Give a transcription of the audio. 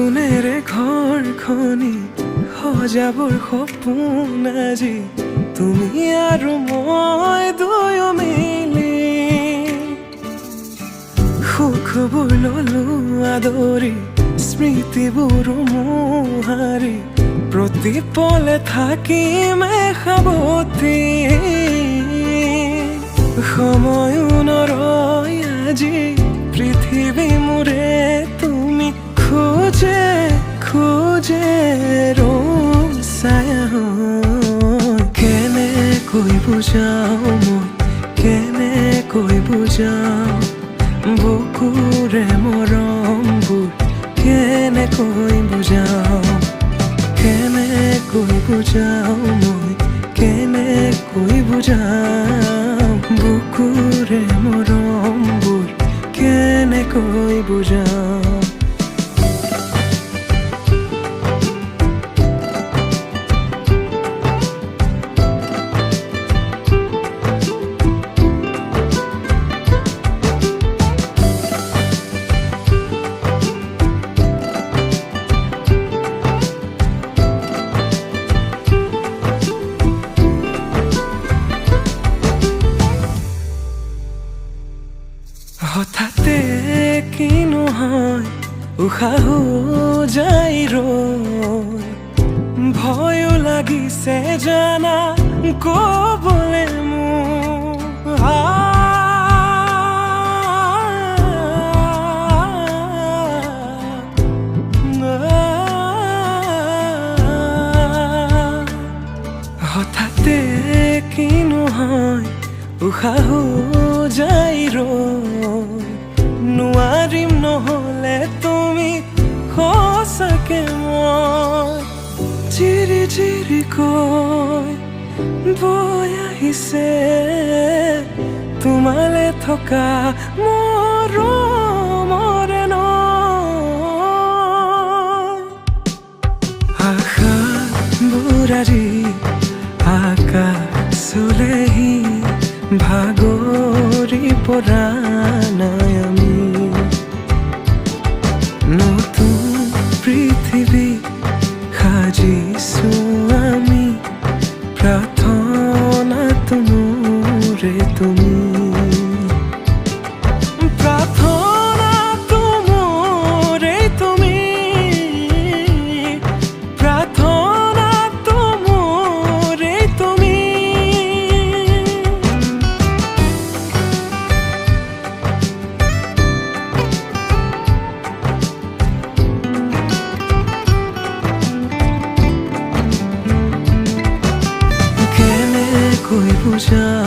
নতুনেৰে ঘৰখনি সজাবৰ সপোন আজি তুমি আৰু মই দুয়ো মিলি সুখবোৰ ললো আদৰি স্মৃতিবোৰ মোহাৰি প্ৰতি পলে থাকিমে সাৱতি সময়ো নৰয় আজি পৃথিৱী মোৰে তুমি খোজে খোজে ছায়া কেনেকৈ বুজাও মই কেনেকৈ বুজাও বুকুৰে মৰমবোৰ কেনেকৈ বুজাও কেনেকৈ বুজাও মই কেনেকৈ বুজাও বুকুৰে মৰমবোৰ কেনেকৈ বুজাও হঠাতে কিনো হয় উশাহো যাই ৰৈ ভয়ো লাগিছে জানা ক'বলে মোৰ হঠাতে কিনো হয় উশাহো যাই ৰৈ নোৱাৰিম নহ'লে তুমি সঁচাকে মই চিৰি চিৰিকৈ বৈ আহিছে তোমালে থকা মৰমৰে নৈ আশাবোৰ আজি আকাশলেহি ভাগৰি পৰা নাই আমি নতুন পৃথিৱী সাজিছো আমি প্ৰাৰ্থনাটো মোৰে তুমি প্ৰাৰ্থনাটো মোৰে তুমি প্ৰাৰ্থনাটো মোৰে তুমি কেনেকৈ বুজা